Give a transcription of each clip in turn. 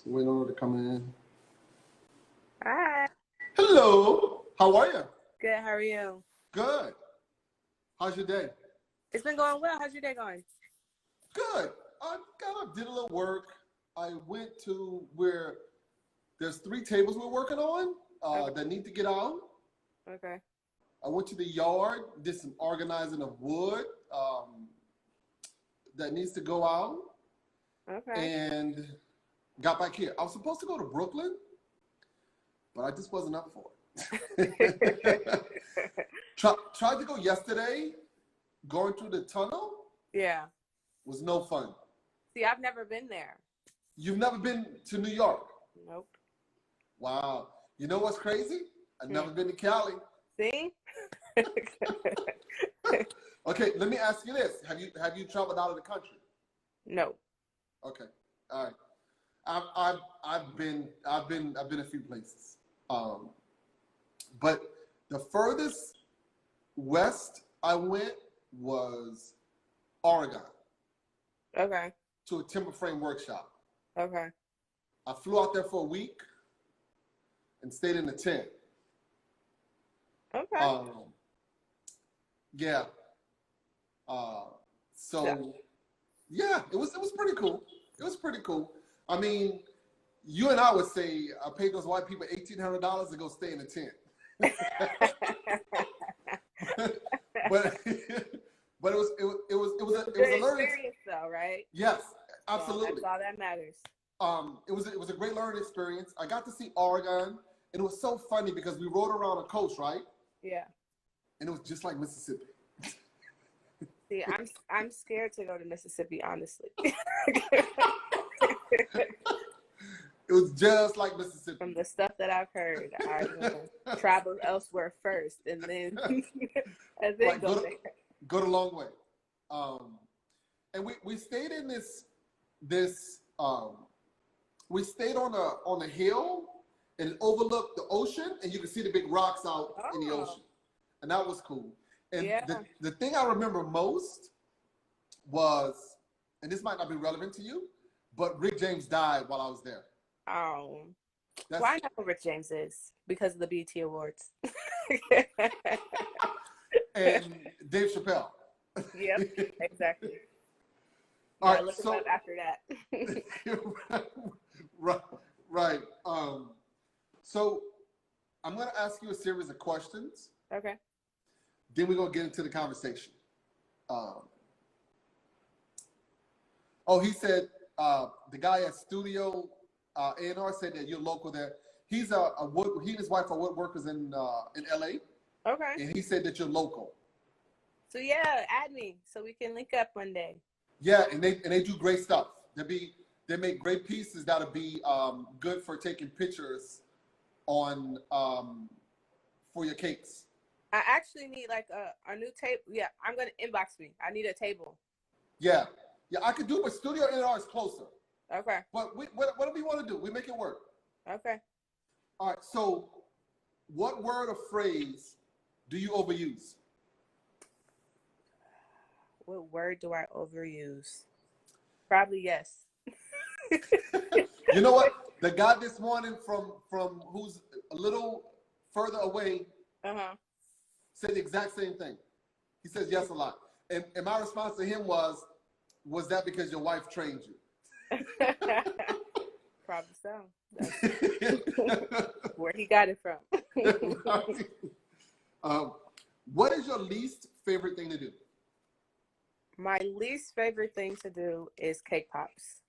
Waiting on her to come in. Hi. Hello. How are you? Good. How are you? Good. How's your day? It's been going well. How's your day going? Good. I got up, did a little work. I went to where there's 3 tables we're working on that need to get out. Okay. I went to the yard, did some organizing of wood that needs to go out. Okay. And got back here. I was supposed to go to Brooklyn, but I just wasn't up for it. Tried to go yesterday. Going through the tunnel. Yeah. Was no fun. See, I've never been there. You've never been to New York? Nope. Wow. You know what's crazy? I've never been to Cali. See? Okay, let me ask you this: Have you traveled out of the country? No. Okay. All right. I've been a few places. But the furthest west I went was Oregon. Okay. To a timber frame workshop. Okay. I flew out there for a week and stayed in a tent. Okay. Yeah. So yeah, it was pretty cool. It was pretty cool. I mean, you and I would say I paid those white people $1,800 to go stay in a tent. but it was a learning experience though, right? Yes, absolutely. That's all that matters. It was a great learning experience. I got to see Oregon, and it was so funny because we rode around a coast, right? Yeah. And it was just like Mississippi. See, I'm scared to go to Mississippi, honestly. It was just like Mississippi. From the stuff that I've heard, I travel elsewhere first, and then right, go there. Go the long way. And we stayed in this we stayed on a hill, and it overlooked the ocean, and you could see the big rocks out in the ocean, and that was cool. And the thing I remember most was, and this might not be relevant to you, but Rick James died while I was there. Oh. Well, I know who Rick James is because of the BET Awards. And Dave Chappelle. Yep, exactly. All right, look so him up after that. right. So I'm going to ask you a series of questions. Okay. Then we're going to get into the conversation. He said the guy at Studio A&R said that you're local there. He and his wife are woodworkers in LA. Okay. And he said that you're local. So yeah, add me so we can link up one day. Yeah, and they do great stuff. They make great pieces that'll be good for taking pictures on for your cakes. I actually need like a new table. Yeah, I'm gonna inbox me. I need a table. Yeah, I could do, but Studio A&R is closer. Okay. But whatever you want to do, we make it work. Okay. All right. So, what word or phrase do you overuse? What word do I overuse? Probably yes. You know what? The guy this morning from who's a little further away said the exact same thing. He says yes a lot. And my response to him was that because your wife trained you? Probably so. That's where he got it from. What is your least favorite thing to do? My least favorite thing to do is cake pops.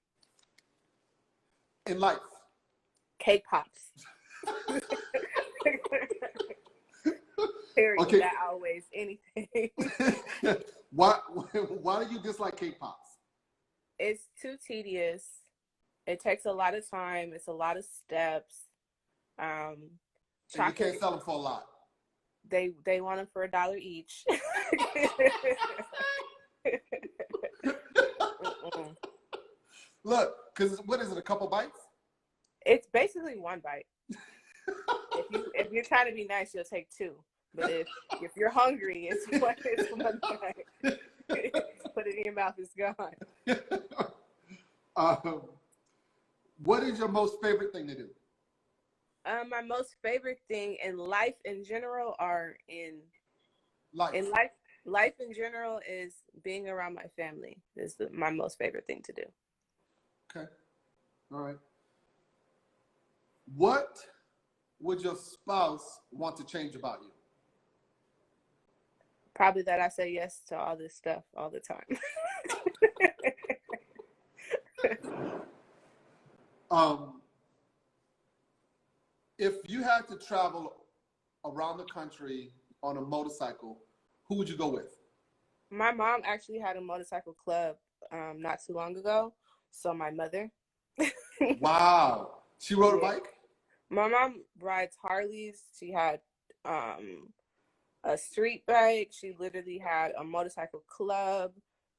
In life? Cake pops. Period. Okay. Not always anything. Why do you dislike cake pops? It's too tedious. It takes a lot of time. It's a lot of steps. And you can't sell them for a lot. They want them for $1 each. Look, because what is it? A couple bites? It's basically one bite. If you're trying to be nice, you'll take 2. But if you're hungry, it's one bite. Put it in your mouth, it's gone. What is your most favorite thing to do? My most favorite thing in life in general, or Life. in life in general, is being around my family. Is my most favorite thing to do. Okay. All right. What would your spouse want to change about you? Probably that I say yes to all this stuff all the time. If you had to travel around the country on a motorcycle, who would you go with? My mom actually had a motorcycle club not too long ago. So my mother. Wow. She rode a bike? My mom rides Harleys. She had a street bike. She literally had a motorcycle club.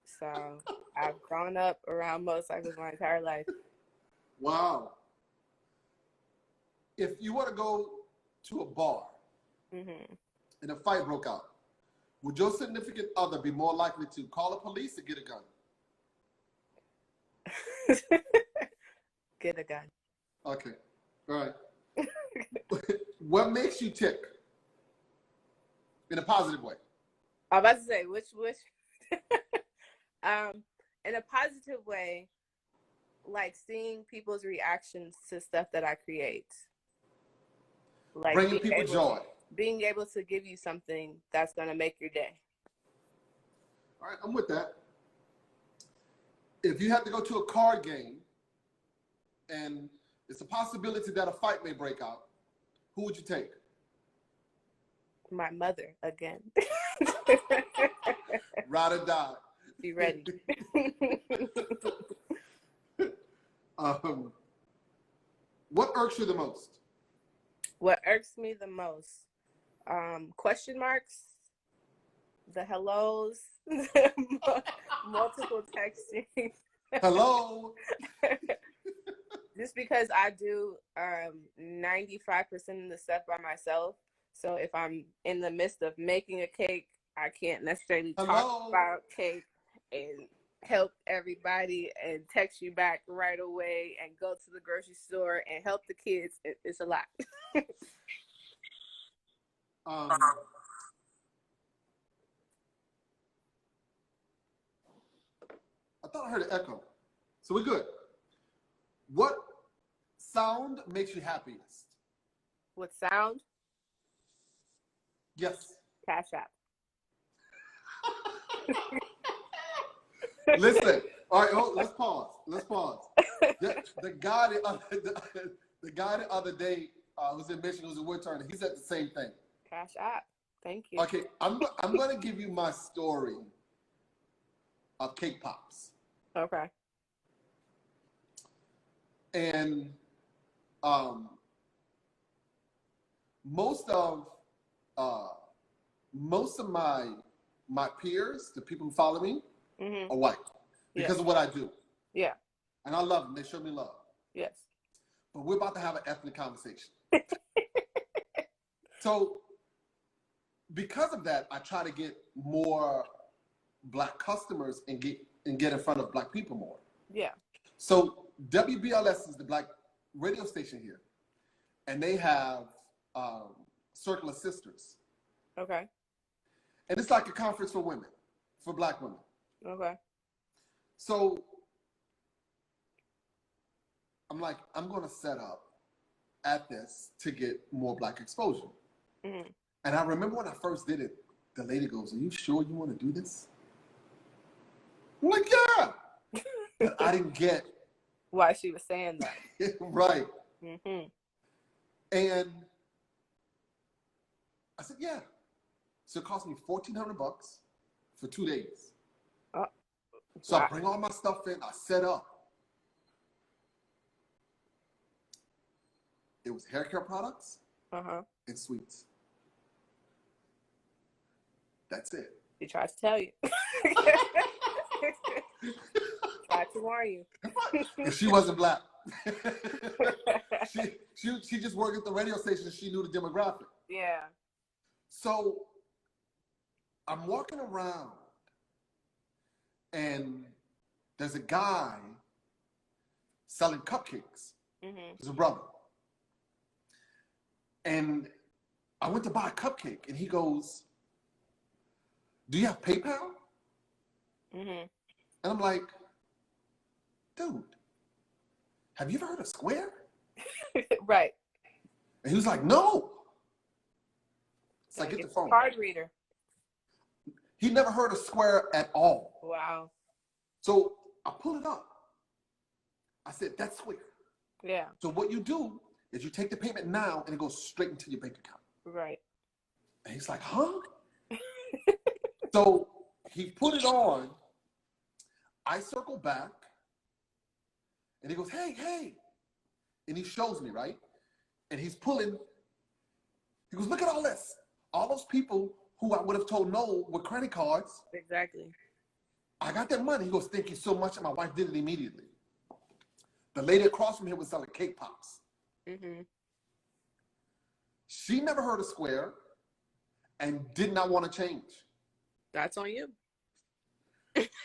So I've grown up around motorcycles my entire life. Wow. If you were to go to a bar and a fight broke out, would your significant other be more likely to call the police or get a gun? Get a gun. Okay. All right. What makes you tick? In a positive way. I'm about to say, which in a positive way, like seeing people's reactions to stuff that I create. Like bringing people joy. Being able to give you something that's going to make your day. All right, I'm with that. If you have to go to a card game and it's a possibility that a fight may break out, who would you take? My mother, again. Ride or die. Be ready. What irks you the most? What irks me the most? Question marks, the hellos, multiple texting. Hello. Just because I do 95% of the stuff by myself. So if I'm in the midst of making a cake, I can't necessarily talk about cake and help everybody and text you back right away and go to the grocery store and help the kids. It's a lot. I thought I heard an echo. So we're good. What sound makes you happiest? What sound? Yes. Cash App. Listen. All right, let's pause. The guy the other day was in Michigan, was in Woodturn, he said the same thing. Cash App. Thank you. Okay, I'm going to give you my story of cake pops. Okay. And most of my peers, the people who follow me, are white because of what I do. Yeah. And I love them. They show me love. Yes. But we're about to have an ethnic conversation. So because of that, I try to get more Black customers and get in front of Black people more. Yeah. So WBLS is the Black radio station here, and they have Circle of Sisters. Okay. And it's like a conference for women, for Black women. Okay. So I'm like, I'm going to set up at this to get more Black exposure. And I remember when I first did it, the lady goes, "Are you sure you want to do this?" I'm like, "Yeah." But I didn't get why she was saying that. Right. And I said, "Yeah." So it cost me $1,400 for 2 days. So I bring all my stuff in, I set up. It was hair care products and sweets. That's it. She tried to tell you. Tried to warn you. If she wasn't Black. she just worked at the radio station. She knew the demographic. Yeah. So I'm walking around and there's a guy selling cupcakes. Mm-hmm. He's a brother. And I went to buy a cupcake, and he goes, "Do you have PayPal?" Mm-hmm. And I'm like, "Dude, have you ever heard of Square?" Right. And he was like, "No." So I get the phone. Card reader. He never heard of Square at all. Wow. So I pull it up. I said, "That's Square." Yeah. So what you do is you take the payment now, and it goes straight into your bank account. Right. And he's like, "Huh?" So he put it on. I circle back, and he goes, "Hey, hey." And he shows me, right? And he's pulling. He goes, "Look at all this. All those people who I would have told no with credit cards. Exactly. I got their money." He goes, "Thank you so much." And my wife did it immediately. The lady across from him was selling cake pops. Mm-hmm. She never heard of Square and did not want to change. That's on you.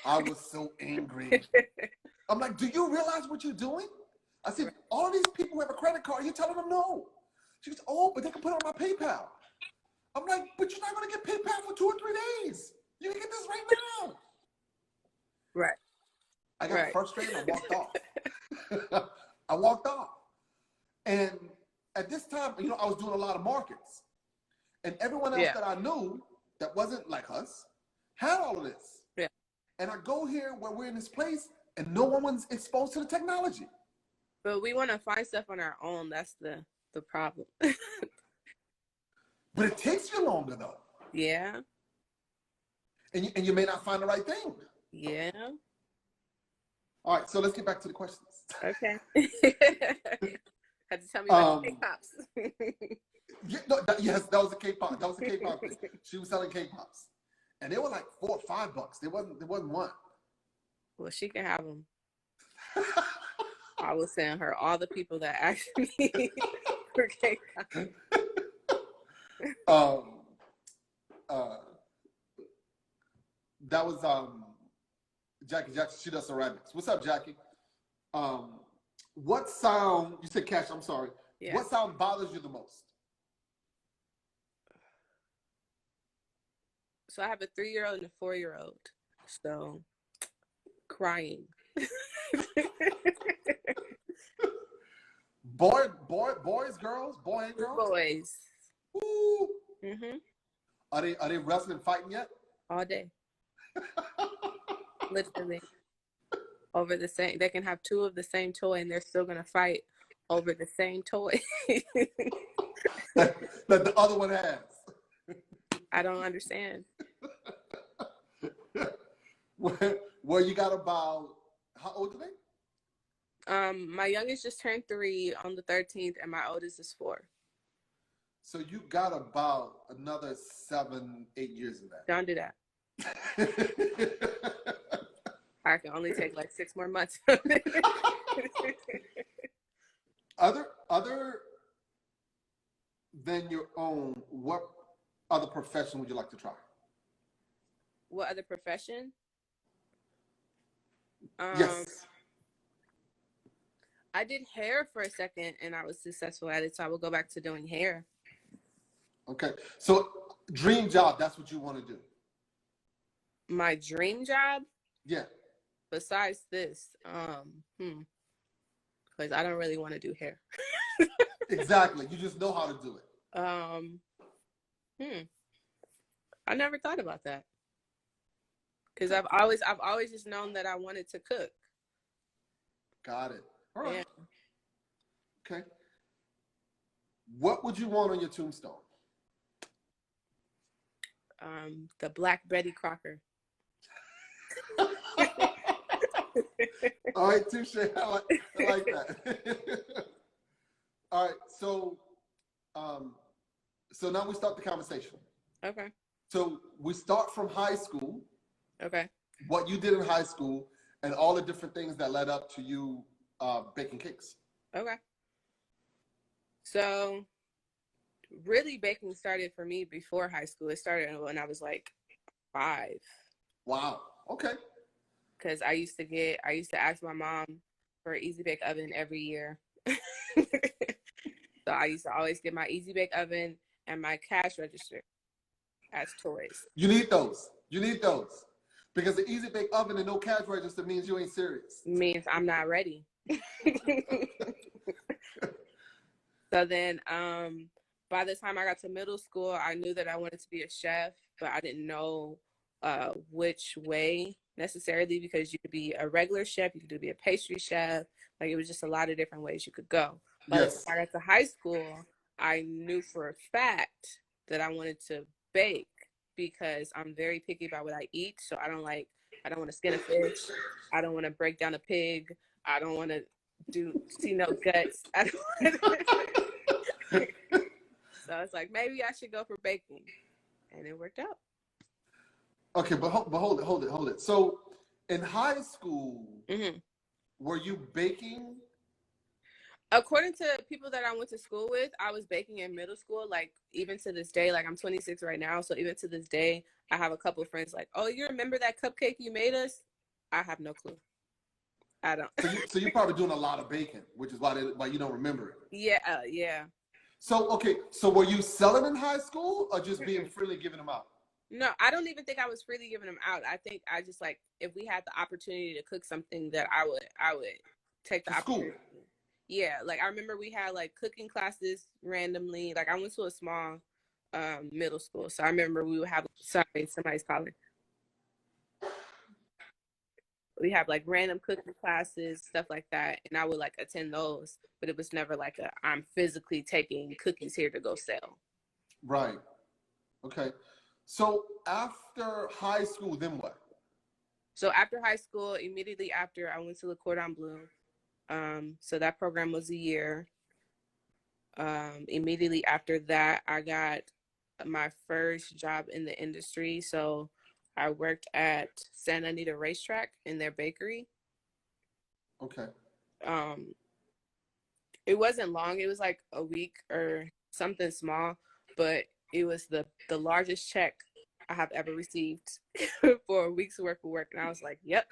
I was so angry. I'm like, "Do you realize what you're doing?" I said, "All these people who have a credit card, you're telling them no." She goes, "Oh, but they can put it on my PayPal." I'm like, "But you're not going to get PayPal for 2 or 3 days. You can get this right now." Right. I got frustrated and I walked off. I walked off. And at this time, I was doing a lot of markets. And everyone else that I knew that wasn't like us had all of this. Yeah. And I go here where we're in this place and no one's exposed to the technology. But we want to find stuff on our own. That's the problem. But it takes you longer, though. Yeah. And you may not find the right thing. Yeah. All right, so let's get back to the questions. Okay. Had to tell me about the cake pops. Yes, that was a cake pop. That was a cake pop. She was selling cake pops. And they were like $4 or $5. There wasn't one. Well, she can have them. I was sending her all the people that asked me for cake pops. That was Jackie Jackson. She does ceramics. What's up, Jackie? What sound, you said Cash, I'm sorry. Yeah. What sound bothers you the most? So I have a 3-year-old and a 4-year-old. So crying. Boys, girls, boy and girls? Boys. Ooh. Mm-hmm. Are they wrestling, fighting yet? All day. Literally. Over the same, they can have 2 of the same toy and they're still gonna fight over the same toy. that the other one has. I don't understand. Well, you got about, how old are they? My youngest just turned 3 on the 13th, and my oldest is 4. So you got about another 7, 8 years of that. Don't do that. I can only take like 6 more months. Other than your own, what other profession would you like to try? What other profession? Yes. I did hair for a second and I was successful at it, so I will go back to doing hair. Okay. So dream job, that's what you want to do. My dream job? Yeah. Besides this, because I don't really want to do hair. Exactly. You just know how to do it. I never thought about that. Because I've always just known that I wanted to cook. Got it. All right. Yeah. Okay. What would you want on your tombstone? The Black Betty Crocker. All right, touche. I like that. All right, so now we start the conversation. Okay. So we start from high school. Okay. What you did in high school and all the different things that led up to you baking cakes. Okay. So really baking started for me before high school. It started when I was like 5. Wow. Okay. Because I used to ask my mom for an Easy Bake Oven every year. So I used to always get my Easy Bake Oven and my cash register as toys. You need those. You need those. Because the Easy Bake Oven and no cash register means you ain't serious. Means I'm not ready. So then by the time I got to middle school, I knew that I wanted to be a chef, but I didn't know which way necessarily, because you could be a regular chef, you could be a pastry chef. Like, it was just a lot of different ways you could go. But Yes. when I got to high school, I knew for a fact that I wanted to bake, because I'm very picky about what I eat. So I don't want to skin a fish. I don't want to break down a pig. I don't want to see no guts. I don't So I was like, maybe I should go for baking. And it worked out. Okay, but hold it. So in high school, were you baking? According to people that I went to school with, I was baking in middle school. Like, even to this day, like, I'm 26 right now. So even to this day, I have a couple of friends like, oh, you remember that cupcake you made us? I have no clue. I don't. So you're probably doing a lot of baking, which is why you don't remember it. Yeah, yeah. So, okay, so were you selling in high school or just being freely giving them out? No, I don't even think I was freely giving them out. I think I just, like, if we had the opportunity to cook something, that I would take the opportunity. School. Yeah, like, I remember we had, like, cooking classes randomly. Like, I went to a small middle school, so I remember we would have, sorry, somebody's calling. We have, like, random cooking classes, stuff like that, and I would, like, attend those, but it was never like I'm physically taking cookies here to go sell. Right. Okay. So after high school, then what? So after high school, immediately after, I went to Le Cordon Bleu. So that program was a year. Immediately after that, I got my first job in the industry. So I worked at Santa Anita Racetrack in their bakery. Okay. It wasn't long. It was like a week or something small, but it was the largest check I have ever received for a week's worth of work. And I was like, yep,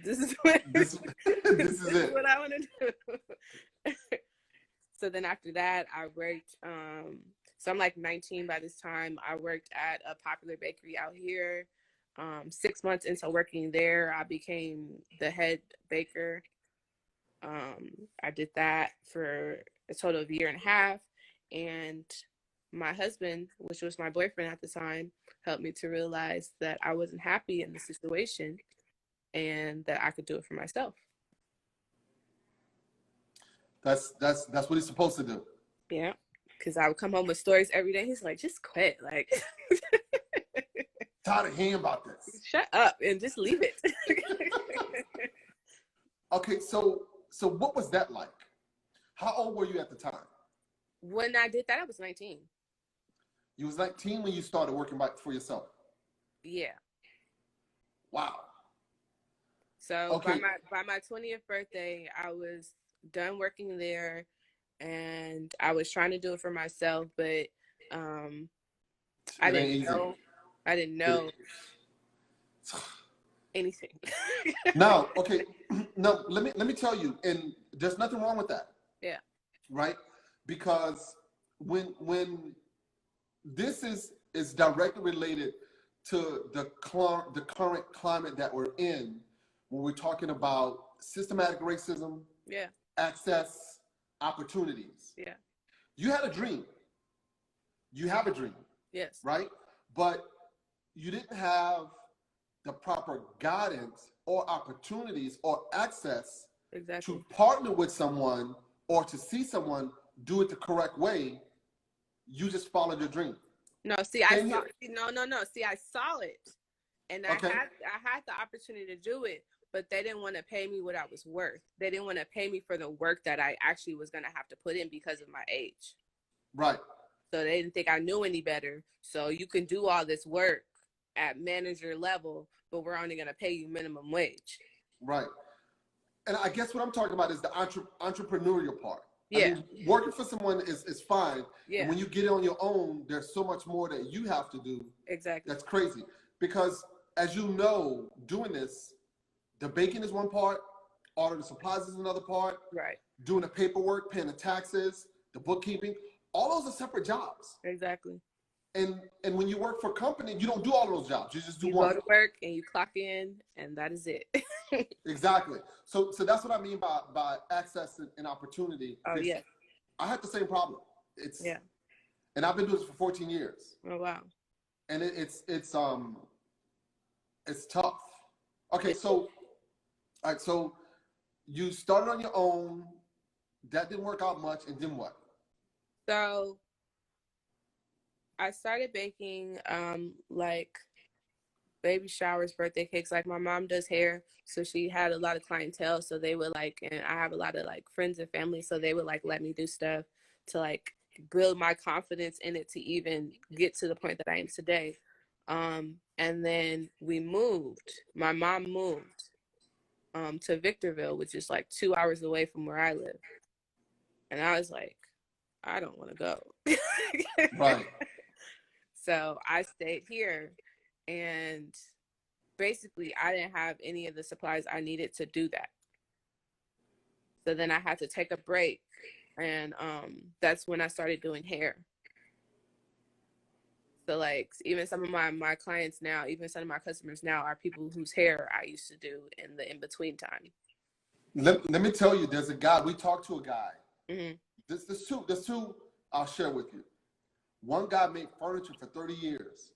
this is what, this is it. What I want to do. So then after that, I worked, so I'm like 19 by this time. I worked at a popular bakery out here. 6 months into working there, I became the head baker. I did that for a total of a year and a half. And my husband, which was my boyfriend at the time, helped me to realize that I wasn't happy in the situation and that I could do it for myself. That's what he's supposed to do. Yeah, because I would come home with stories every day. He's like, just quit. Like, tired of hearing about this. Shut up and just leave it. Okay, so what was that like? How old were you at the time? When I did that, I was 19. You was 19 when you started working for yourself? Yeah. Wow. So okay. by my 20th birthday, I was done working there, and I was trying to do it for myself, but I didn't know anything. No, okay. No, let me tell you, and there's nothing wrong with that. Yeah. Right? Because when this is directly related to the current climate that we're in, when we're talking about systematic racism, yeah, access, opportunities. Yeah. You had a dream. You have a dream. Yes. Right? But you didn't have the proper guidance or opportunities or access to partner with someone or to see someone do it the correct way. You just followed your dream. No, see, I saw it, and I had the opportunity to do it, but they didn't want to pay me what I was worth. They didn't want to pay me for the work that I actually was going to have to put in because of my age. Right. So they didn't think I knew any better. So you can do all this work at manager level, but we're only going to pay you minimum wage. Right. And I guess what I'm talking about is the entrepreneurial part. Yeah. I mean, working for someone is fine. Yeah. And when you get on your own, there's so much more that you have to do. Exactly. That's crazy. Because as you know, doing this, the baking is one part, Ordering the supplies is another part. Right. Doing the paperwork, paying the taxes, the bookkeeping. All those are separate jobs. Exactly. And when you work for a company, you don't do all of those jobs. You just do one. one. You go to work and you clock in, and that is it. Exactly. So that's what I mean by access and opportunity. Oh, yeah. I had the same problem. And I've been doing this for 14 years. Oh, wow. And it's tough. Okay, so you started on your own. That didn't work out much, and then what? So I started baking like baby showers, birthday cakes. Like my mom does hair, so she had a lot of clientele. So they would like, and I have a lot of like friends and family, so they would like let me do stuff to like build my confidence in it to even get to the point that I am today. And then we moved. My mom moved to Victorville, which is like 2 hours away from where I live. And I was like, I don't want to go. Right. So I stayed here, and basically I didn't have any of the supplies I needed to do that. So then I had to take a break, and that's when I started doing hair. So like even some of my clients now, even some of my customers now are people whose hair I used to do in the in-between time. Let me tell you, there's a guy, we talked to a guy. Mm-hmm. There's two I'll share with you. One guy made furniture for 30 years,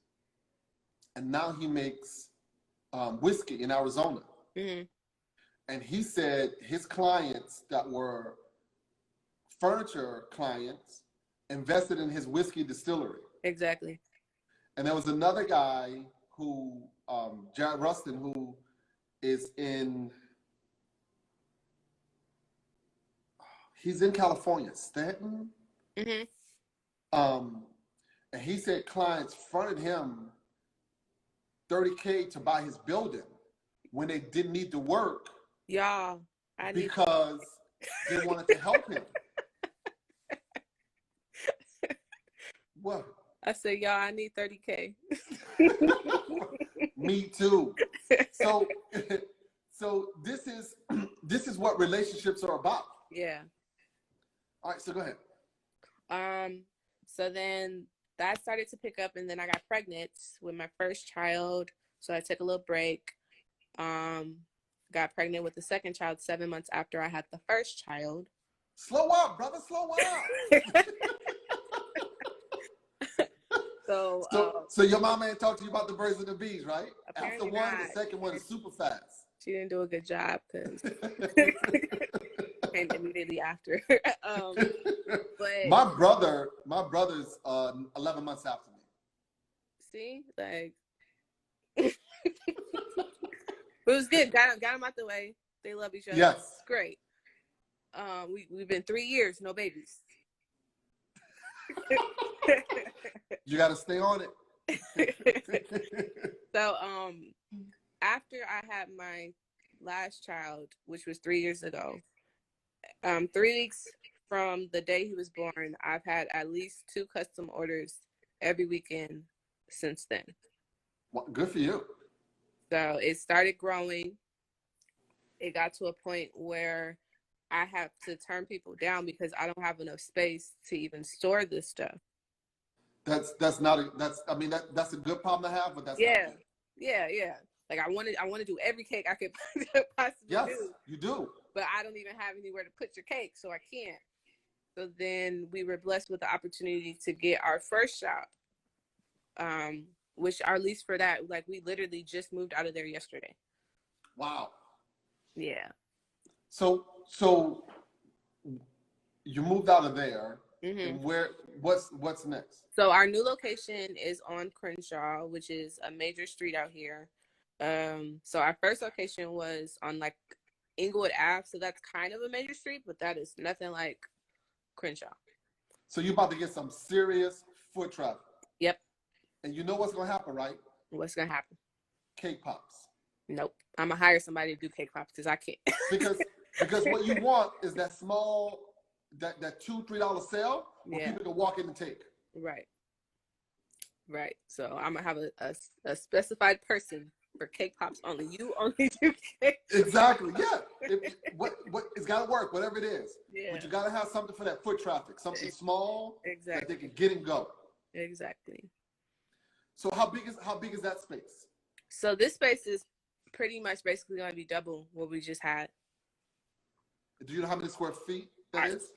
and now he makes whiskey in Arizona. Mm-hmm. And he said his clients that were furniture clients invested in his whiskey distillery. Exactly. And there was another guy who, Jared Rustin, who is he's in California, Stanton. Mm-hmm. And he said clients fronted him $30K to buy his building when they didn't need to work. Y'all, because they wanted to help him. What? I said, y'all, I need 30K. Me too. So this is what relationships are about. Yeah. All right, so go ahead. So then that started to pick up, and then I got pregnant with my first child. So I took a little break. Got pregnant with the second child 7 months after I had the first child. Slow up, brother, slow up. So your mama ain't talked to you about the birds and the bees, right? After one, not. The second one is super fast. She didn't do a good job because came immediately after. But my brother's 11 months after me. See, like it was good. Got them out the way. They love each other. Yes, it's great. We've been 3 years, no babies. You got to stay on it. So, after I had my last child, which was 3 years ago, 3 weeks from the day he was born, I've had at least 2 custom orders every weekend since then. Well, good for you. So it started growing. It got to a point where I have to turn people down because I don't have enough space to even store this stuff. That's a good problem to have, but that's not good. Yeah. Like I want to do every cake I could possibly do. Yes, you do. But I don't even have anywhere to put your cake, so I can't. So then we were blessed with the opportunity to get our first shop, which our lease for that, like we literally just moved out of there yesterday. Wow. Yeah. So you moved out of there, and what's next? So our new location is on Crenshaw, which is a major street out here. So our first location was on like Inglewood Ave, so that's kind of a major street, but that is nothing like Crenshaw. So you're about to get some serious foot traffic. Yep. And you know what's gonna happen, right? What's gonna happen? Cake pops. Nope. I'm gonna hire somebody to do cake pops because I can't. because what you want is that small, that $2-3 sale where people can walk in and take. Right. So I'm gonna have a specified person for cake pops only. You only do cake. Exactly. Yeah. what it's got to work, whatever it is. Yeah. But you got to have something for that foot traffic, something small that they can get and go. Exactly. So how big is that space? So this space is pretty much basically going to be double what we just had. Do you know how many square feet that is?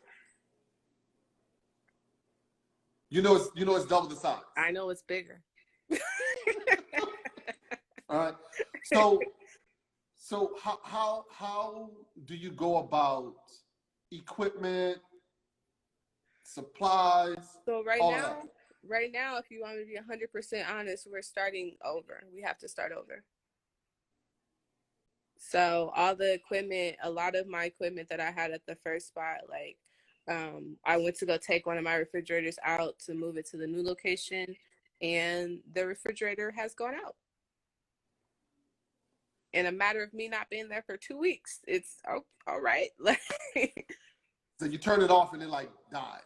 You know it's double the size. I know it's bigger. All right. So how do you go about equipment, supplies? So right now, if you want me to be 100% honest, we're starting over. We have to start over. So all the equipment, a lot of my equipment that I had at the first spot, like I went to go take one of my refrigerators out to move it to the new location, and the refrigerator has gone out. In a matter of me not being there for 2 weeks, it's all right. So you turned it off and it like died.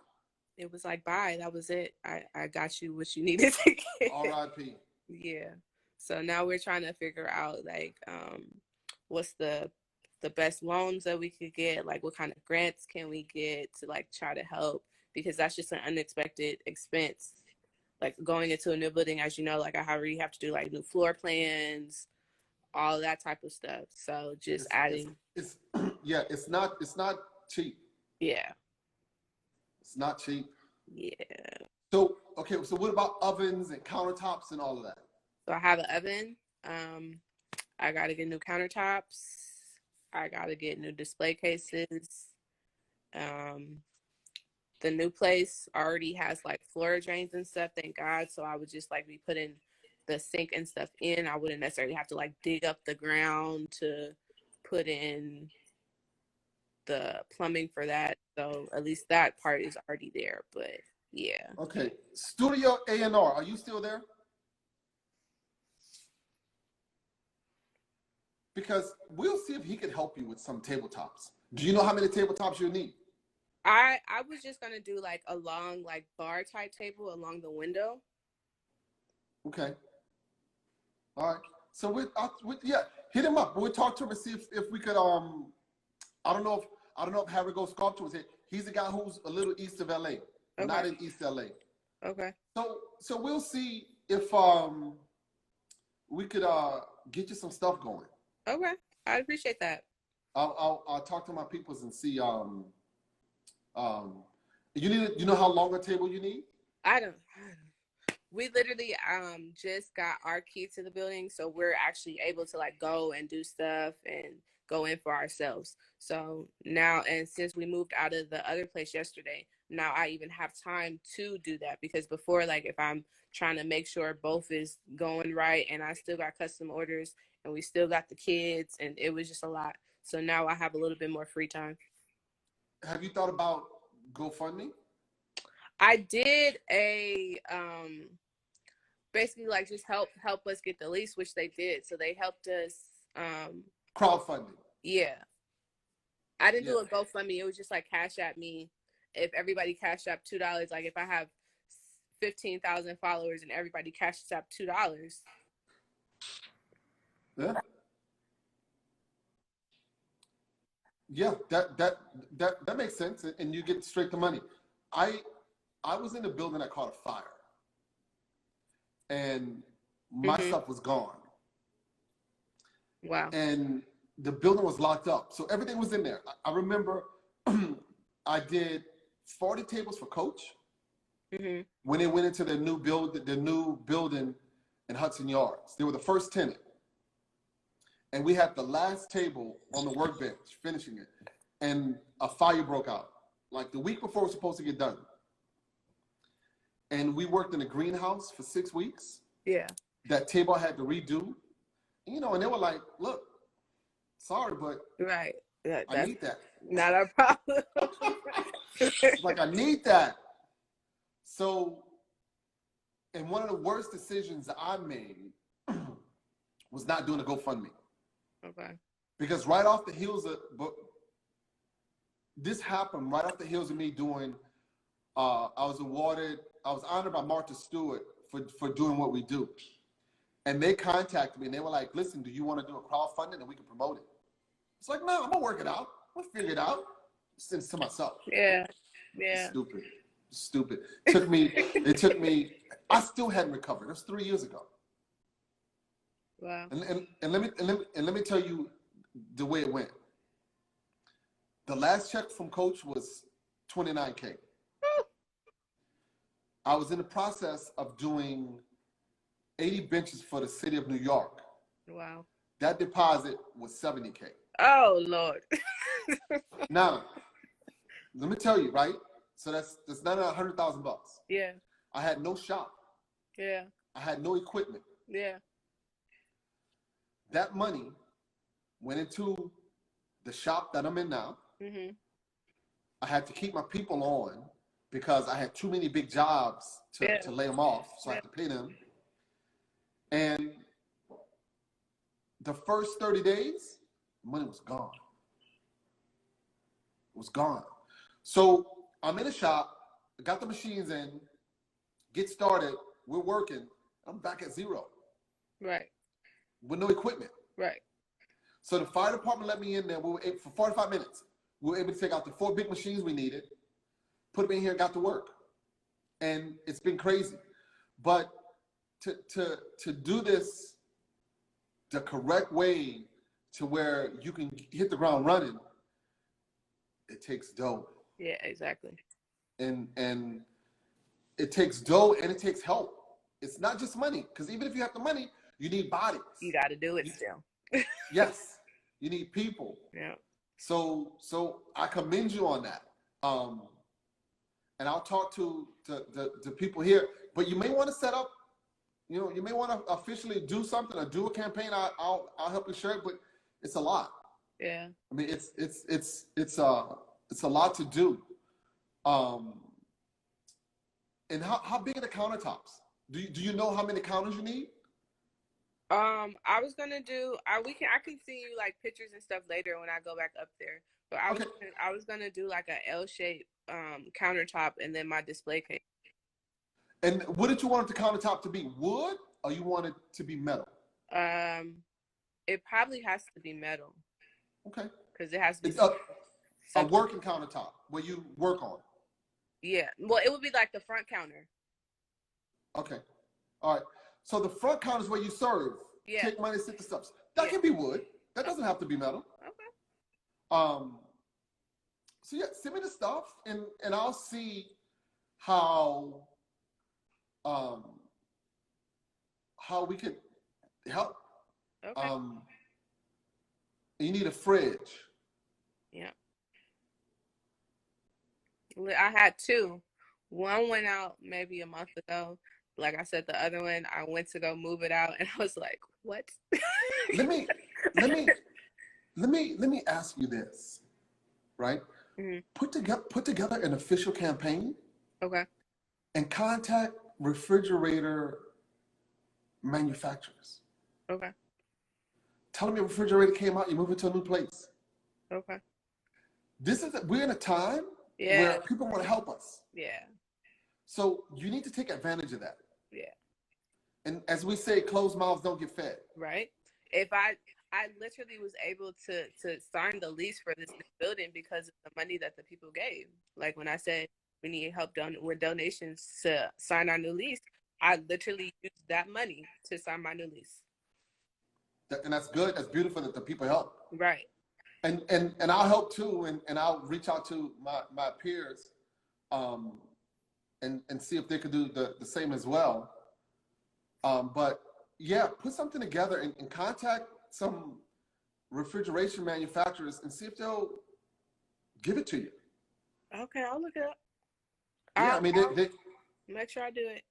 It was like, bye, that was it. I got you what you needed to get. R.I.P. Yeah. So now we're trying to figure out like what's the best loans that we could get, like what kind of grants can we get to like try to help, because that's just an unexpected expense. Like going into a new building, as you know, like I already have to do like new floor plans, all that type of stuff. So just adding. It's not cheap. Yeah. It's not cheap. Yeah. So what about ovens and countertops and all of that? So I have an oven. I gotta get new countertops. I gotta get new display cases. The new place already has like floor drains and stuff, thank God. So I would just like be putting the sink and stuff in. I wouldn't necessarily have to like dig up the ground to put in the plumbing for that. So at least that part is already there. But yeah. Okay. Studio A&R, are you still there? Because we'll see if he can help you with some tabletops. Do you know how many tabletops you need? I was just gonna do like a long like bar type table along the window. Okay. All right. So hit him up. We'll talk to him and see if we could I don't know if Harry Go Sculpture was here. He's a guy who's a little east of LA, not in East LA. Okay. So we'll see if we could get you some stuff going. Okay, I appreciate that. I'll talk to my peoples and see. You know how long a table you need? I don't. We literally just got our key to the building, so we're actually able to like go and do stuff and go in for ourselves. So now, and since we moved out of the other place yesterday, now I even have time to do that, because before, like if I'm trying to make sure both is going right and I still got custom orders and we still got the kids, and it was just a lot. So now I have a little bit more free time. Have you thought about GoFundMe? I did a basically like just help us get the lease, which they did. So they helped us crowdfunding. Yeah. I didn't do a GoFundMe. It was just like Cash App me. If everybody Cash App $2, like if I have 15,000 followers and everybody cashes up $2. Yeah. Yeah, that makes sense, and you get straight the money. I was in a building that caught a fire, and my stuff was gone. Wow. And the building was locked up, so everything was in there. I remember I did 40 tables for Coach when they went into the new building in Hudson Yards. They were the first tenant. And we had the last table on the workbench, finishing it, and a fire broke out, like the week before it was supposed to get done. And we worked in a greenhouse for 6 weeks. Yeah. That table I had to redo, and they were like, "Look, sorry, but right, I need that. Not our problem." Like, I need that. So, and one of the worst decisions that I made was not doing a GoFundMe. Okay. Because right off the heels of, this happened right off the heels of me doing, I was honored by Martha Stewart for doing what we do. And they contacted me and they were like, listen, do you want to do a crowdfunding and we can promote it? It's like, no, I'm gonna work it out. I'm gonna figure it out. Since to myself. Yeah. Stupid. It took me. I still hadn't recovered. It was 3 years ago. Wow. And let me tell you the way it went. The last check from Coach was $29K. I was in the process of doing 80 benches for the city of New York. Wow. That deposit was $70K. Oh Lord. Now, let me tell you, right? So that's not $100,000. Yeah. I had no shop. Yeah. I had no equipment. Yeah. That money went into the shop that I'm in now. Mm-hmm. I had to keep my people on because I had too many big jobs to lay them off, so I had to pay them. And the first 30 days, money was gone. It was gone. So I'm in the shop, I got the machines in, get started, we're working, I'm back at zero. Right. With no equipment. Right. So the fire department let me in there. We were able, for 45 minutes. We were able to take out the 4 big machines we needed, put them in here, got to work. And it's been crazy. But to do this the correct way to where you can hit the ground running, it takes dough. Yeah, exactly. And it takes dough and it takes help. It's not just money, because even if you have the money, you need bodies. You got to do it still. Yes, you need people. Yeah. So I commend you on that. And I'll talk to the people here. But you may want to set up, you may want to officially do something or do a campaign. I'll help you share it, but it's a lot. Yeah. I mean, it's a lot to do. And how big are the countertops? Do you know how many counters you need? I was gonna do. I can see you like pictures and stuff later when I go back up there. But I was gonna do like a L-shaped countertop and then my display case. And what did you want the countertop to be? Wood, or you want it to be metal? It probably has to be metal. Okay. Because it has to be a working countertop where you work on. Yeah. Well, it would be like the front counter. Okay. All right. So the front counter is where you serve. Yeah. Take money, sit the stuff. That can be wood. That doesn't have to be metal. Okay. So yeah, send me the stuff and I'll see how we could help. Okay. You need a fridge. Yeah. I had 2. One went out maybe a month ago. Like I said, the other one, I went to go move it out and I was like, what? let me ask you this, right? Mm-hmm. Put together an official campaign. Okay. And contact refrigerator manufacturers. Okay. Tell them your refrigerator came out, you move it to a new place. Okay. We're in a time where people want to help us. Yeah. So you need to take advantage of that. Yeah. And as we say, closed mouths don't get fed. Right. If I literally was able to sign the lease for this building because of the money that the people gave. Like when I said we need help with donations to sign our new lease, I literally used that money to sign my new lease. And that's good. That's beautiful that the people help. Right. And I'll help too. And I'll reach out to my peers and see if they could do the same as well. But yeah, put something together and contact some refrigeration manufacturers and see if they'll give it to you. Okay, I'll look it up. Yeah, I mean, they make sure I do it.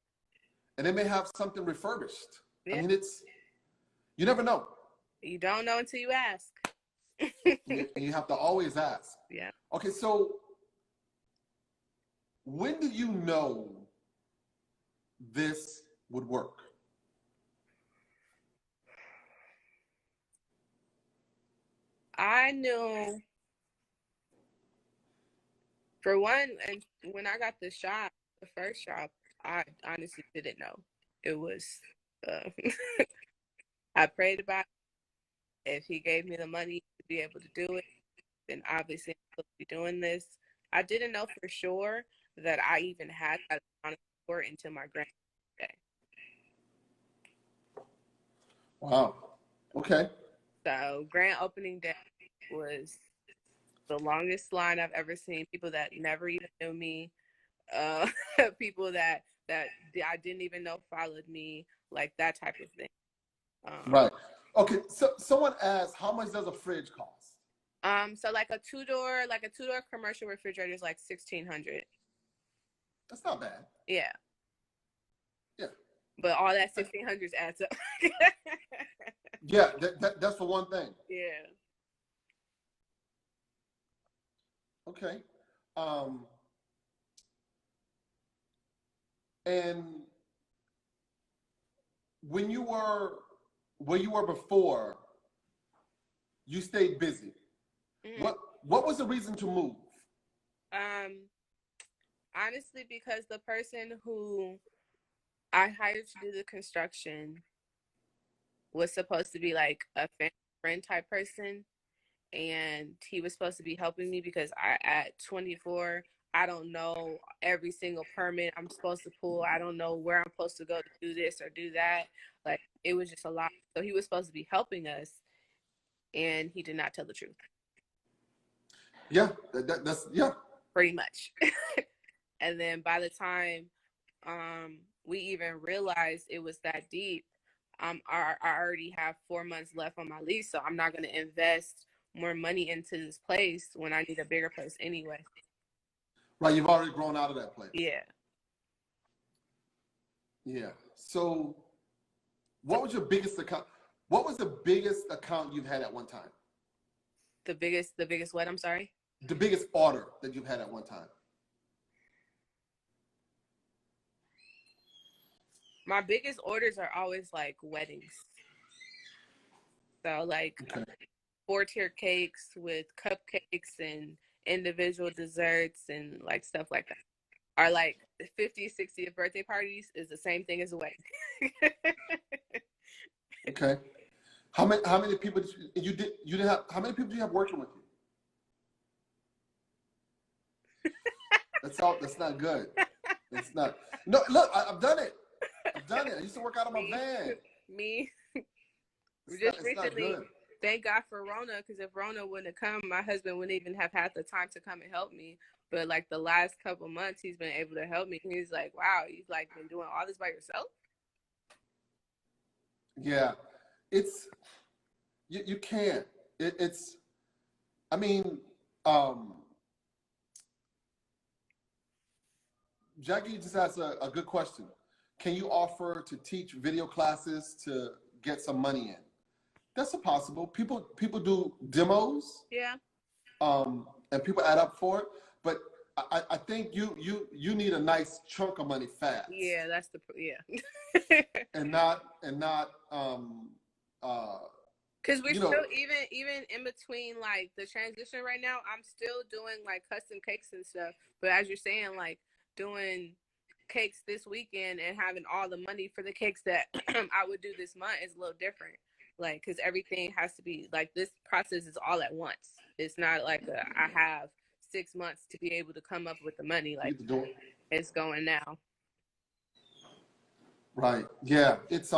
And they may have something refurbished. Yeah. I mean, you never know. You don't know until you ask. you have to always ask. Yeah. Okay, so when do you know this would work? I knew, for one, and when I got the shop, the first shop, I honestly didn't know. It was, I prayed about it. If he gave me the money to be able to do it, then obviously I'm supposed to be doing this. I didn't know for sure that I even had that amount of support until my grand day. Wow. Okay. So grand opening day was the longest line I've ever seen. People that never even knew me, people that I didn't even know followed me, like that type of thing. Right. Okay. So someone asked, how much does a fridge cost? So like a two-door commercial refrigerator is like $1,600. That's not bad. Yeah. Yeah. But all that 1,600 adds up. Yeah, that's for one thing. Yeah. Okay. And when you were where you were before, you stayed busy. Mm-hmm. What was the reason to move? Honestly, because the person who I hired to do the construction was supposed to be like a friend type person, and he was supposed to be helping me because at 24, I don't know every single permit I'm supposed to pull. I don't know where I'm supposed to go to do this or do that. Like, it was just a lot. So he was supposed to be helping us, and he did not tell the truth. Yeah, that's yeah. Pretty much. And then by the time we even realized it was that deep, I already have 4 months left on my lease, so I'm not going to invest more money into this place when I need a bigger place anyway. Right, you've already grown out of that place. Yeah. Yeah. So, what was your biggest account? What was the biggest account you've had at one time? The biggest what? I'm sorry? The biggest order that you've had at one time. My biggest orders are always like weddings. So like 4-tier cakes with cupcakes and individual desserts and like stuff like that. Or like 50th, 60th birthday parties is the same thing as a wedding. Okay. How many people you didn't have? How many people do you have working with you? That's not good. It's not. No, look, I've done it. I used to work out of my van. Me. Just recently, thank God for Rona, because if Rona wouldn't have come, my husband wouldn't even have had the time to come and help me. But like the last couple months, he's been able to help me. He's like, wow, you've like been doing all this by yourself? Yeah, it's you can't. It's. I mean, Jackie just asked a good question. Can you offer to teach video classes to get some money in? That's a possible. People do demos. Yeah. And people add up for it, but I think you need a nice chunk of money fast. Yeah, that's the and not because we're still even in between like the transition right now. I'm still doing like custom cakes and stuff, but as you're saying, like doing cakes this weekend and having all the money for the cakes that I would do this month is a little different. Like, because everything has to be like, this process is all at once. It's not like I have 6 months to be able to come up with the money. Like, it's going now. Right. Yeah. It's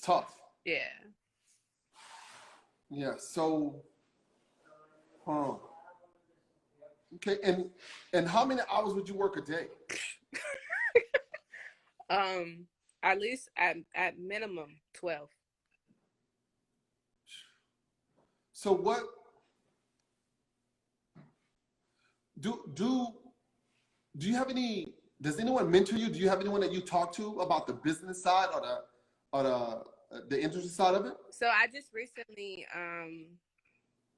tough. Yeah. Yeah. So, okay. And how many hours would you work a day? At least at minimum 12. So what do you have any? Does anyone mentor you? Do you have anyone that you talk to about the business side or the industry side of it? So I just recently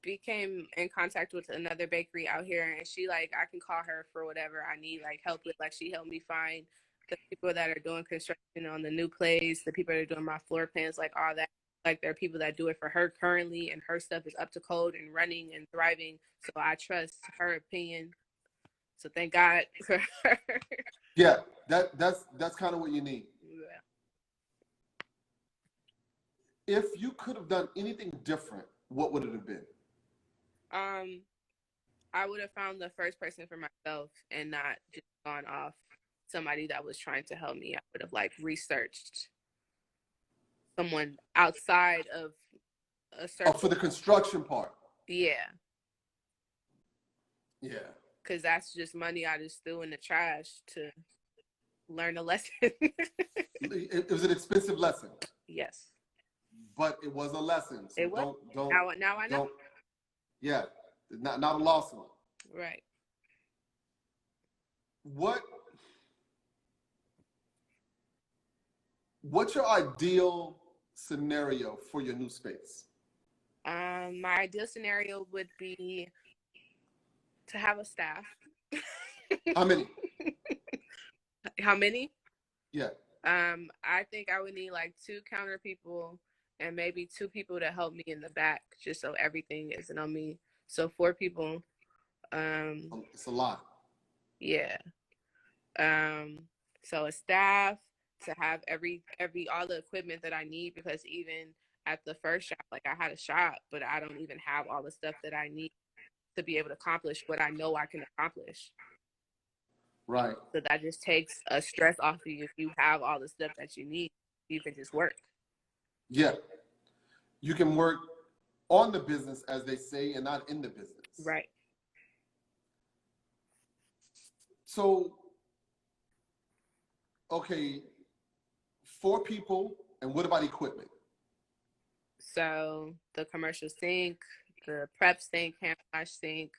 became in contact with another bakery out here, and she like I can call her for whatever I need like help with. Like she helped me find the people that are doing construction on the new place, the people that are doing my floor plans, like all that. Like there are people that do it for her currently, and her stuff is up to code and running and thriving. So I trust her opinion. So thank God for her. Yeah, that's kind of what you need. If you could have done anything different, what would it have been? I would have found the first person for myself and not just gone off somebody that was trying to help me. I would have like researched someone outside of a circle. Oh, for the construction part. Yeah. Yeah. Because that's just money I just threw in the trash to learn a lesson. It was an expensive lesson. Yes. But it was a lesson. So it was. Don't. Now I know. Yeah. Not a lost one. Right. What's your ideal scenario for your new space? My ideal scenario would be to have a staff. How many? How many? Yeah. I think I would need like 2 counter people and maybe 2 people to help me in the back, just so everything isn't on me. So 4 people. It's a lot. Yeah. So a staff to have all the equipment that I need, because even at the first shop, like I had a shop, but I don't even have all the stuff that I need to be able to accomplish what I know I can accomplish. Right. So that just takes a stress off of you. If you have all the stuff that you need, you can just work. Yeah. You can work on the business, as they say, and not in the business. Right. So, okay, 4 people, and what about equipment? So the commercial sink, the prep sink, hand wash sink.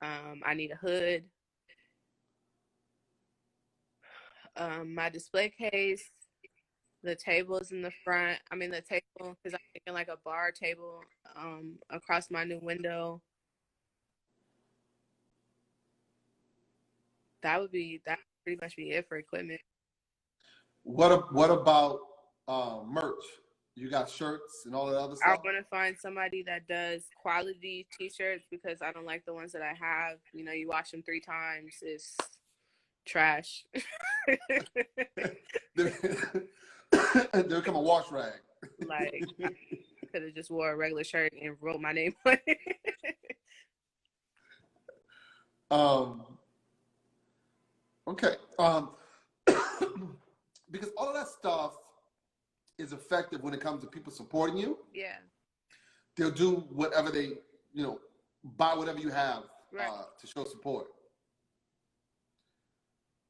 I need a hood. My display case, the tables in the front. I mean the table, because I'm thinking like a bar table across my new window. That pretty much be it for equipment. What about merch? You got shirts and all that other stuff? I want to find somebody that does quality t-shirts, because I don't like the ones that I have. You know, you wash them 3 times, it's trash. They become a wash rag. Like, could have just wore a regular shirt and wrote my name on it. Okay. Because all of that stuff is effective when it comes to people supporting you. Yeah. They'll do whatever they, buy whatever you have, right, to show support.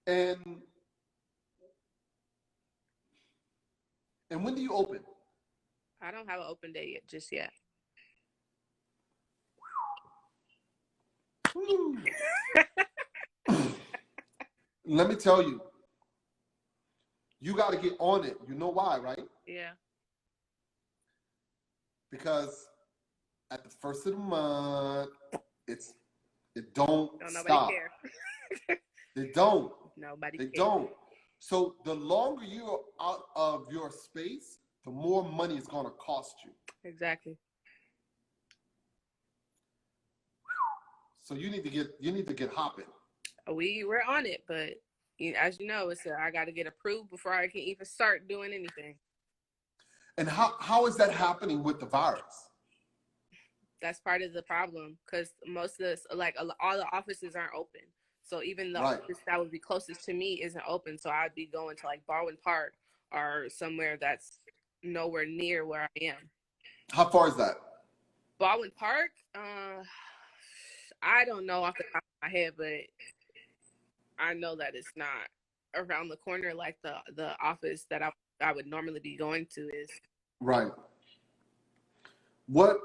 And when do you open? I don't have an open day just yet. Let me tell you, you got to get on it. You know why, right? Yeah. Because at the first of the month, it don't nobody stop. Care. They don't. Nobody They cares. don't. So the longer you're out of your space, the more money it's going to cost you. Exactly. So you need to get hopping. We're on it, but as you know, I got to get approved before I can even start doing anything. And how is that happening with the virus? That's part of the problem, because most of this, like all the offices aren't open. So even the office that would be closest to me isn't open. So I'd be going to like Baldwin Park or somewhere that's nowhere near where I am. How far is that? Baldwin Park? I don't know off the top of my head, but I know that it's not around the corner like the office that I would normally be going to is. Right. What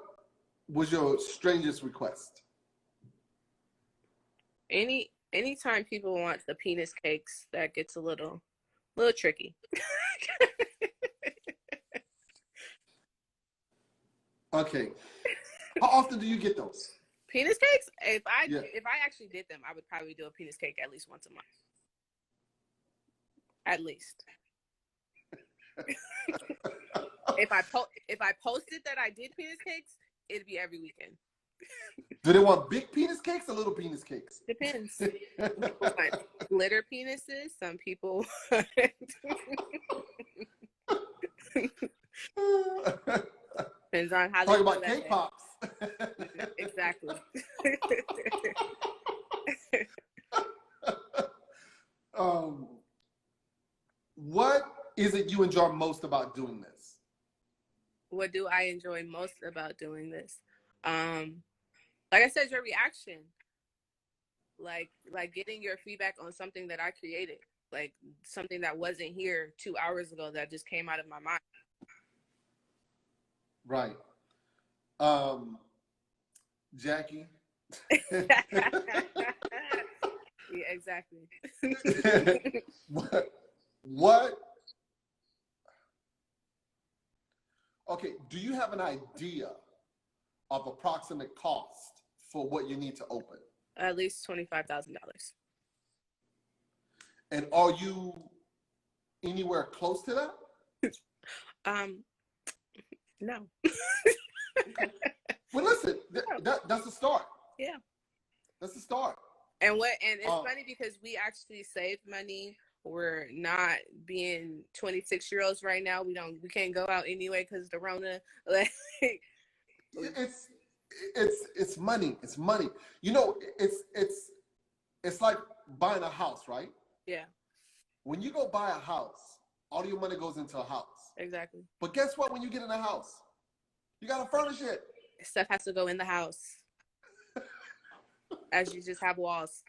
was your strangest request? Anytime people want the penis cakes, that gets a little tricky. Okay. How often do you get those? Penis cakes? If I actually did them, I would probably do a penis cake at least once a month. At least. If I posted that I did penis cakes, it'd be every weekend. Do they want big penis cakes or little penis cakes? Depends. Some people want glitter penises. Some people Depends on how Talking they about cake pops. Exactly. What is it you enjoy most about doing this? What do I enjoy most about doing this? Like I said, your reaction. Like getting your feedback on something that I created. Like something that wasn't here 2 hours ago that just came out of my mind. Right. Jackie. Yeah, exactly. What? Okay, do you have an idea of approximate cost for what you need to open? At least $25,000. And are you anywhere close to that? No. Okay. Well, listen, that's the start. Yeah. That's the start. And it's funny because we actually saved money. We're not being 26-year-olds right now. We can't go out anyway because the Rona. Like, it's money. It's money. You know, it's like buying a house, right? Yeah. When you go buy a house, all your money goes into a house. Exactly. But guess what? When you get in a house, you gotta furnish it. Stuff has to go in the house. As you just have walls.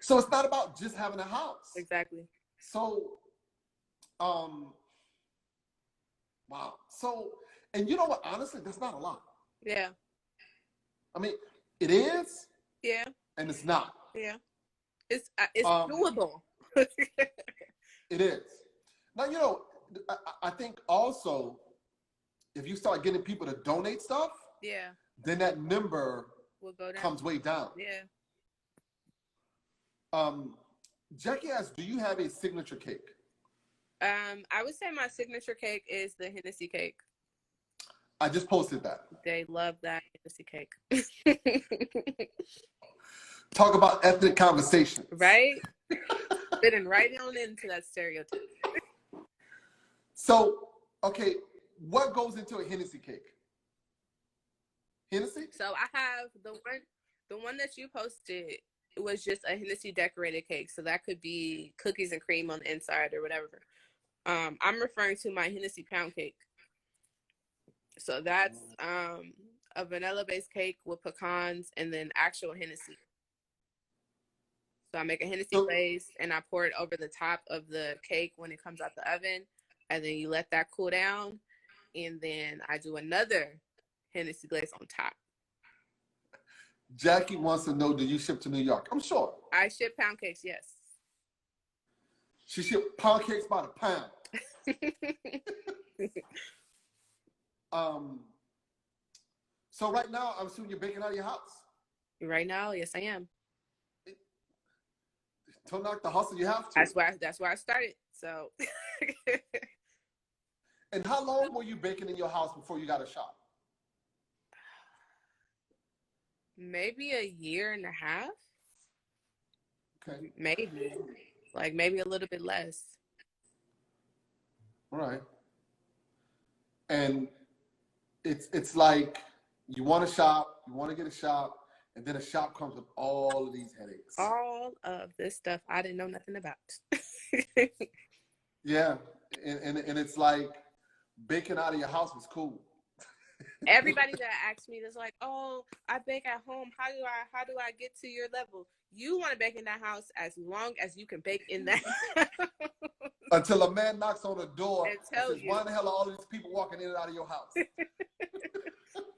So it's not about just having a house. Exactly. So, wow. So, and you know what? Honestly, that's not a lot. Yeah. I mean, it is. Yeah. And it's not. Yeah. It's doable. It is. Now, you know, I think also if you start getting people to donate stuff, yeah, then that number will go down. Comes way down. Yeah. Jackie asks, do you have a signature cake? I would say my signature cake is the Hennessy Cake. I just posted that. They love that Hennessy Cake. Talk about ethnic conversations. Right? Fitting right on into that stereotype. So, okay, what goes into a Hennessy cake? Hennessy? So I have the one that you posted. It was just a Hennessy decorated cake. So that could be cookies and cream on the inside or whatever. I'm referring to my Hennessy pound cake. So that's a vanilla-based cake with pecans and then actual Hennessy. So I make a Hennessy glaze and I pour it over the top of the cake when it comes out the oven. And then you let that cool down. And then I do another Hennessy glaze on top. Jackie wants to know, do you ship to New York? I'm sure. I ship pound cakes, yes. She shipped pound cakes by the pound. So right now, I'm assuming you're baking out of your house. Right now, yes, I am. Don't knock the hustle you have to. That's where I started. So. And how long were you baking in your house before you got a shop? Maybe a year and a half. Okay. Maybe. Like maybe a little bit less. All right. And it's like you want a shop, you want to get a shop, and then a shop comes with all of these headaches. All of this stuff I didn't know nothing about. Yeah. And it's like baking out of your house was cool. Everybody that asks me is like, "Oh, I bake at home. How do I get to your level?" You want to bake in that house as long as you can bake in that. Until a man knocks on the door and tells says, "Why the hell are all these people walking in and out of your house?"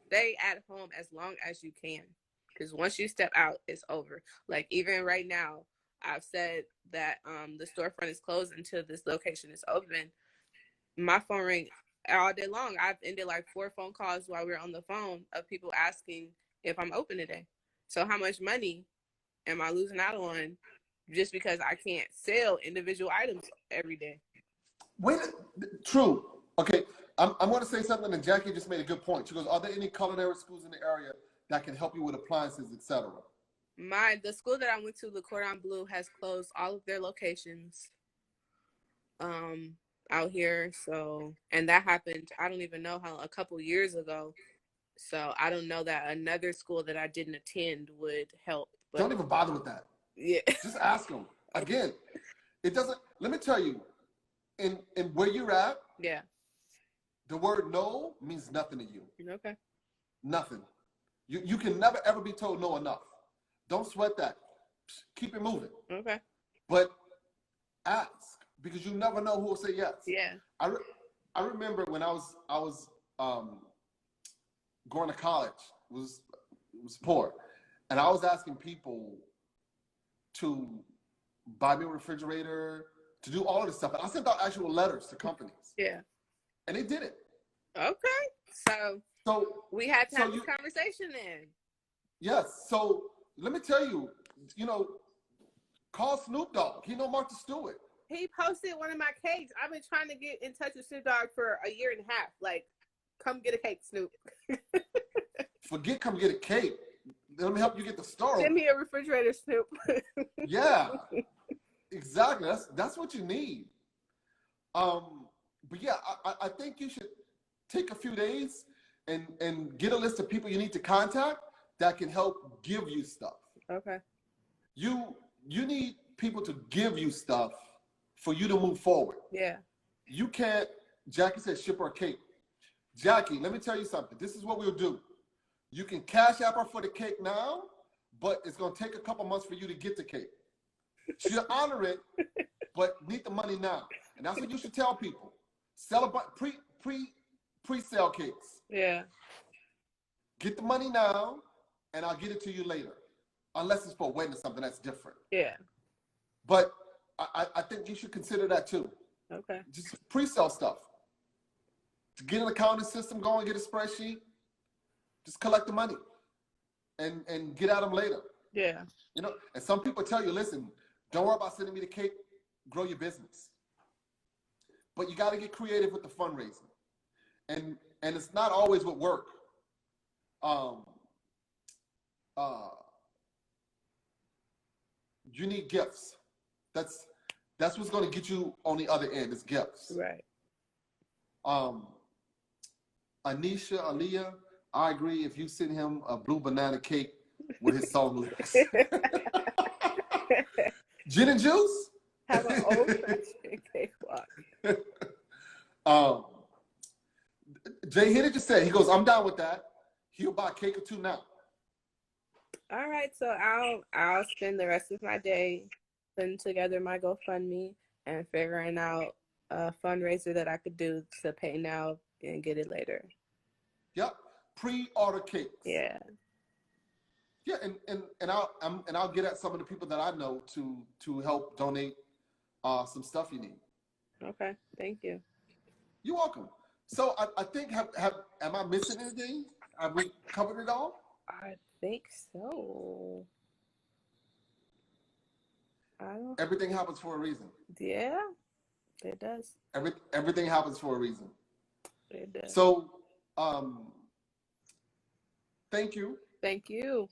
Stay at home as long as you can, because once you step out, it's over. Like even right now, I've said that the storefront is closed until this location is open. My phone rings all day long. I've ended like 4 phone calls while we were on the phone of people asking if I'm open today. So how much money am I losing out on just because I can't sell individual items every day? Wait, true. Okay, I'm going to say something, and Jackie just made a good point. She goes, "Are there any culinary schools in the area that can help you with appliances, etc.?" The school that I went to, Le Cordon Bleu, has closed all of their locations. out here. So, and that happened, I don't even know how, a couple years ago. So I don't know that another school that I didn't attend would help. But don't even bother with that. Yeah. Just ask them. Again, it doesn't, let me tell you, in where you're at, yeah, the word no means nothing to you. Okay. Nothing. You can never ever be told no enough. Don't sweat that. Keep it moving. Okay. But ask, because you never know who will say yes. Yeah. I remember when I was going to college, was poor, and I was asking people to buy me a refrigerator, to do all of this stuff, and I sent out actual letters to companies. Yeah. And they did it. Okay. So we had to have this conversation then. Yes. So let me tell you, call Snoop Dogg. He know Martha Stewart. He posted one of my cakes. I've been trying to get in touch with Snoop Dogg for a year and a half. Like, come get a cake, Snoop. Forget come get a cake. Let me help you get the store. Send me a refrigerator, Snoop. Yeah, exactly. That's what you need. But yeah, I think you should take a few days and get a list of people you need to contact that can help give you stuff. Okay. You need people to give you stuff for you to move forward. Yeah. You can't, Jackie said, ship her a cake. Jackie, let me tell you something. This is what we'll do. You can cash app her for the cake now, but it's going to take a couple months for you to get the cake. She'll honor it, but need the money now. And that's what you should tell people. Sell a pre-sale cakes. Yeah. Get the money now, and I'll get it to you later. Unless it's for a wedding or something that's different. Yeah. But I think you should consider that too. Okay. Just pre-sale stuff. To get an accounting system going, get a spreadsheet. Just collect the money and get at them later. Yeah. And some people tell you, listen, don't worry about sending me the cake, grow your business. But you got to get creative with the fundraising. And it's not always with work. You need gifts. That's what's going to get you on the other end, is gifts. Right. Anisha, Aaliyah, I agree. If you send him a blue banana cake with his song lyrics. Gin and juice? Have an old-fashioned cakewalk. Jay Hennessy just said, he goes, I'm down with that. He'll buy a cake or two now. All right, so I'll spend the rest of my day putting together my GoFundMe and figuring out a fundraiser that I could do to pay now and get it later. Yep. Pre-order cakes. Yeah. Yeah, and I'll get at some of the people that I know to help donate some stuff you need. Okay, thank you. You're welcome. So I think am I missing anything? Have we covered it all? I think so. Everything happens for a reason. Yeah, it does. Everything happens for a reason. It does. So, thank you. Thank you.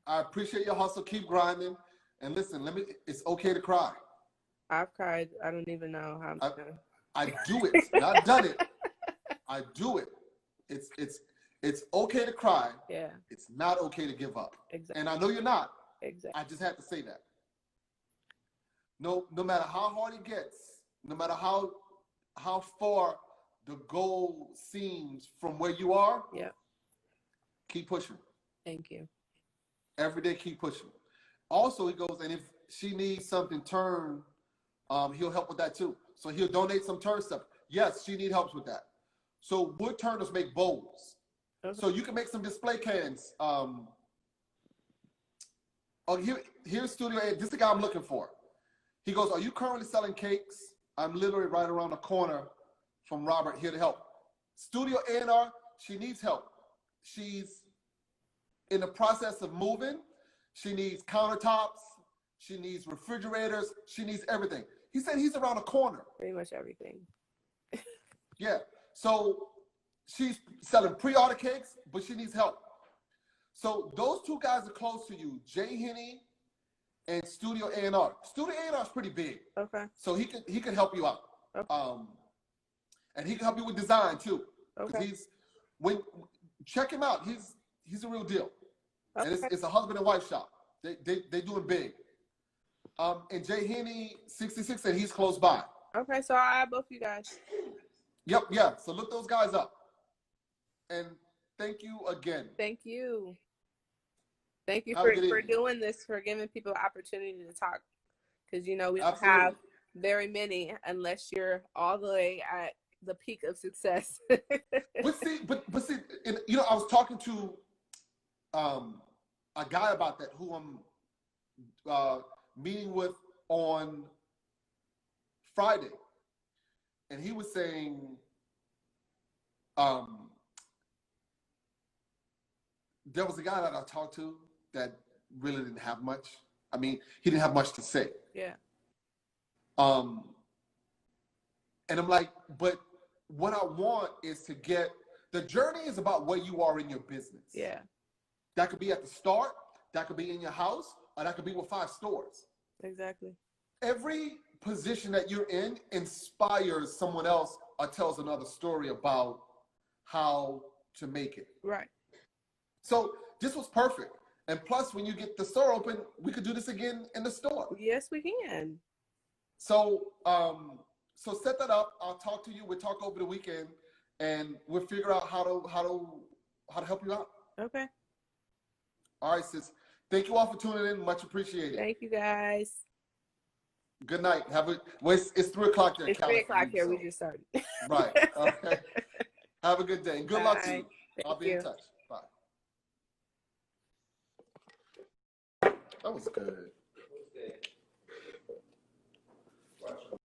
I appreciate your hustle. Keep grinding. And listen, it's okay to cry. I've cried. I don't even know how I'm doing. I do it. Not done it. I do it. It's okay to cry. Yeah. It's not okay to give up. Exactly. And I know you're not. Exactly. I just had to say that. No matter how hard it gets, no matter how far the goal seems from where you are, yeah, keep pushing. Thank you. Every day, keep pushing. Also, he goes, and if she needs something turned, he'll help with that too. So he'll donate some turn stuff. Yes, she needs help with that. So wood turners make bowls. Okay. So you can make some display cans. Here's Studio A. This is the guy I'm looking for. He goes, are you currently selling cakes? I'm literally right around the corner from Robert, here to help. Studio A&R, she needs help. She's in the process of moving. She needs countertops. She needs refrigerators. She needs everything. He said he's around the corner. Pretty much everything. Yeah. So she's selling pre-order cakes, but she needs help. So those two guys are close to you, Jay Hennessy and Studio A&R. Studio A&R is pretty big. Okay. So he can help you out. Okay. and he can help you with design too. Okay. Check him out. He's a real deal, okay. And it's a husband and wife shop. They doing big. And Jay Henny 66 said he's close by. Okay, so I'll add both you guys. Yep, yeah. So look those guys up. And thank you again. Thank you. Thank you for doing this, for giving people an opportunity to talk. Because, we don't have very many unless you're all the way at the peak of success. but see, I was talking to a guy about that who I'm meeting with on Friday. And he was saying, there was a guy that I talked to that really didn't have much. I mean, he didn't have much to say. Yeah. And I'm like, but what I want is to get, the journey is about where you are in your business. Yeah. That could be at the start, that could be in your house, or that could be with 5 stores. Exactly. Every position that you're in inspires someone else or tells another story about how to make it. Right. So this was perfect. And plus, when you get the store open, we could do this again in the store. Yes, we can. So, so set that up. I'll talk to you. We'll talk over the weekend, and we'll figure out how to help you out. Okay. All right, sis. Thank you all for tuning in. Much appreciated. Thank you, guys. Good night. It's 3 o'clock there. It's 3 o'clock here. So. We just started. Right. Okay. Have a good day. And good luck to you. I'll be in touch. Bye. That was good.